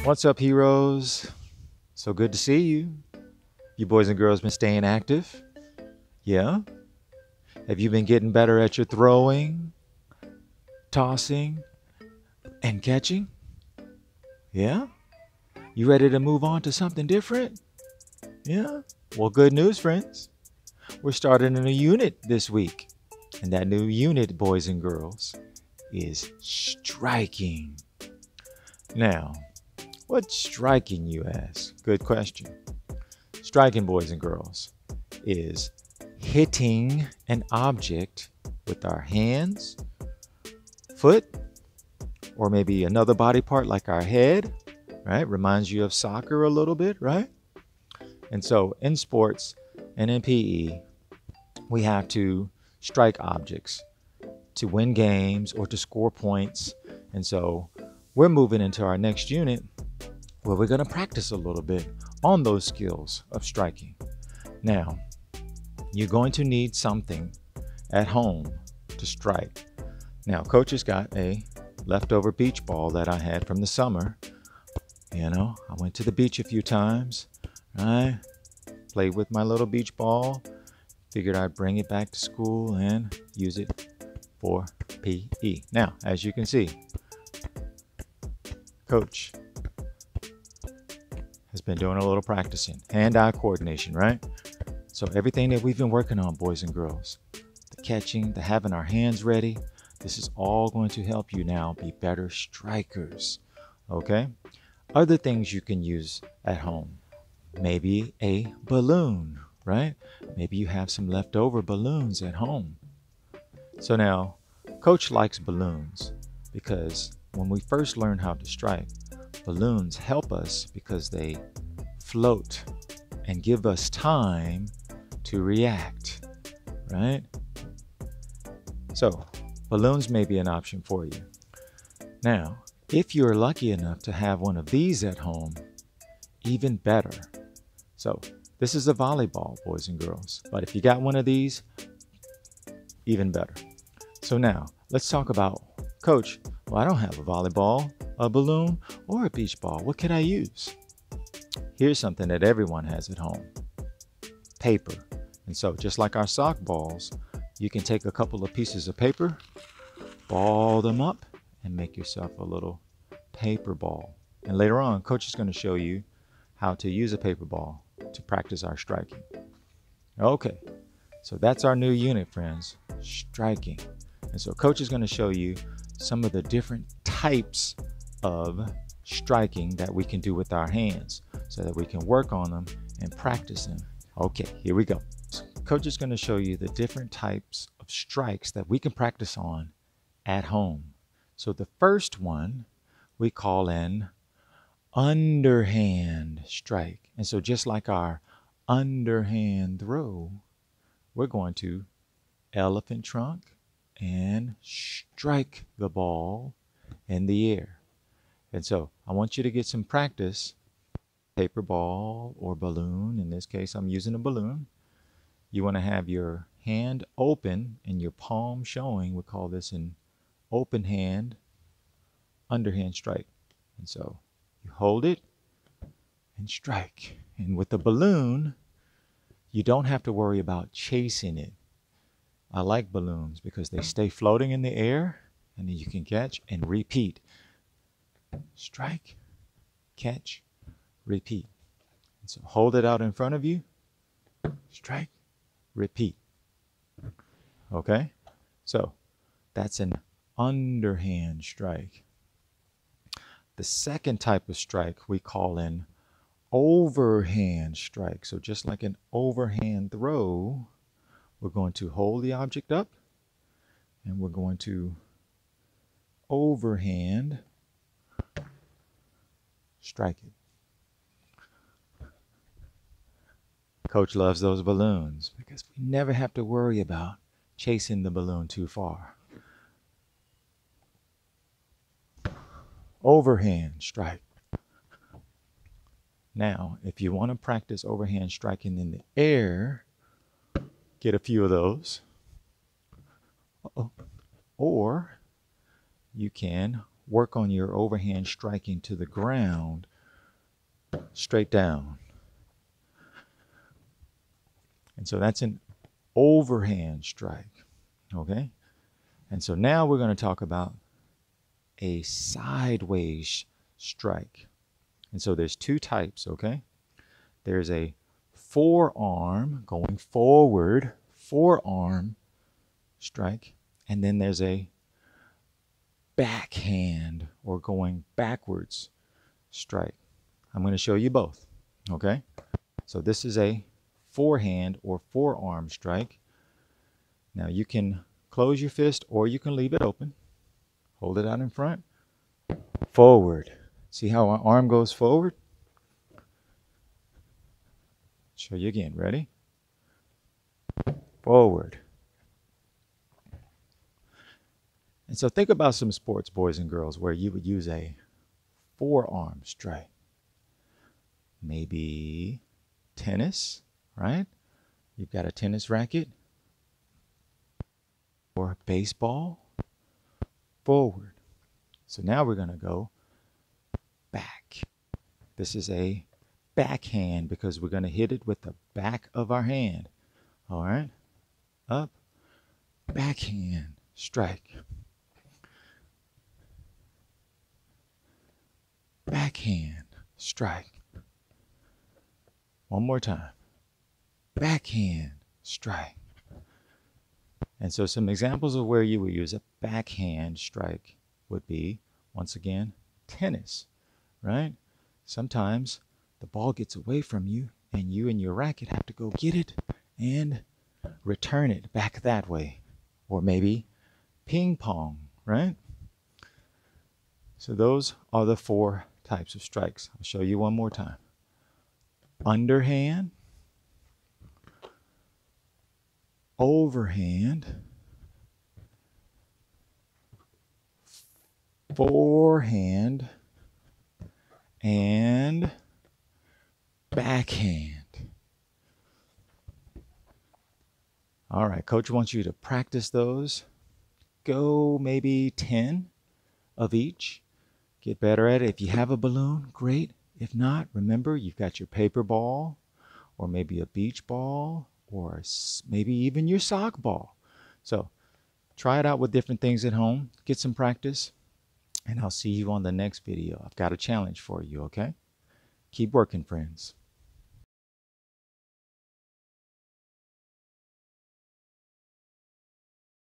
What's up, heroes? So good to see you. You boys and girls been staying active? Yeah? Have you been getting better at your throwing, tossing, and catching? Yeah? You ready to move on to something different? Yeah? Well, good news, friends. We're starting a new unit this week. And that new unit, boys and girls, is striking. Now, what's striking, you ask? Good question. Striking, boys and girls, is hitting an object with our hands, foot, or maybe another body part like our head, right? Reminds you of soccer a little bit, right? And so in sports and in PE, we have to strike objects to win games or to score points. And so we're moving into our next unit where we're going to practice a little bit on those skills of striking. Now, you're going to need something at home to strike. Now, coach has got a leftover beach ball that I had from the summer. You know, I went to the beach a few times. I played with my little beach ball. Figured I'd bring it back to school and use it for PE. Now, as you can see, coach has been doing a little practicing, hand-eye coordination, right? So everything that we've been working on, boys and girls, the catching, the having our hands ready, this is all going to help you now be better strikers, okay? Other things you can use at home, maybe a balloon, right? Maybe you have some leftover balloons at home. So now, coach likes balloons because when we first learn how to strike, balloons help us because they float and give us time to react, right? So, balloons may be an option for you. Now, if you're lucky enough to have one of these at home, even better. So, this is a volleyball, boys and girls, but if you got one of these, even better. So now, let's talk about, coach, well, I don't have a volleyball, a balloon, or a beach ball. What can I use? Here's something that everyone has at home. Paper. And so just like our sock balls, you can take a couple of pieces of paper, ball them up, and make yourself a little paper ball. And later on, coach is going to show you how to use a paper ball to practice our striking. Okay, so that's our new unit, friends, striking. And so coach is going to show you some of the different types of striking that we can do with our hands so that we can work on them and practice them. Okay, here we go. So coach is going to show you the different types of strikes that we can practice on at home. So the first one we call an underhand strike. And so just like our underhand throw, we're going to elephant trunk and strike the ball in the air. And so I want you to get some practice. Paper ball or balloon. In this case, I'm using a balloon. You want to have your hand open and your palm showing. We call this an open hand, underhand strike. And so you hold it and strike. And with the balloon, you don't have to worry about chasing it. I like balloons because they stay floating in the air and then you can catch and repeat. Strike, catch, repeat. And so hold it out in front of you, strike, repeat. Okay? So that's an underhand strike. The second type of strike we call an overhand strike. So just like an overhand throw, we're going to hold the object up and we're going to overhand strike it. Coach loves those balloons because we never have to worry about chasing the balloon too far. Overhand strike. Now, if you want to practice overhand striking in the air, get a few of those. Or you can work on your overhand striking to the ground straight down. And so that's an overhand strike, okay? And so now we're going to talk about a sideways strike. And so there's two types, okay? There's a forearm going forward, forearm strike, and then there's a backhand or going backwards strike. I'm going to show you both, okay? So this is a forehand or forearm strike. Now you can close your fist or you can leave it open. Hold it out in front. Forward. See how our arm goes forward? Show you again. Ready? Forward. And so think about some sports, boys and girls, where you would use a forearm strike. Maybe tennis, right? You've got a tennis racket. Or baseball. Forward. So now we're going to go back. This is a backhand because we're going to hit it with the back of our hand. All right? Up. Backhand strike. Backhand strike. One more time. Backhand strike. And so some examples of where you would use a backhand strike would be, once again, tennis, right? Sometimes the ball gets away from you and your racket have to go get it and return it back that way. Or maybe ping pong, right? So those are the four types of strikes. I'll show you one more time. Underhand, overhand, forehand, and backhand. All right, coach wants you to practice those. Go maybe 10 of each. Get better at it. If you have a balloon, great. If not, remember you've got your paper ball or maybe a beach ball or maybe even your sock ball. So try it out with different things at home. Get some practice. And I'll see you on the next video. I've got a challenge for you, okay? Keep working, friends.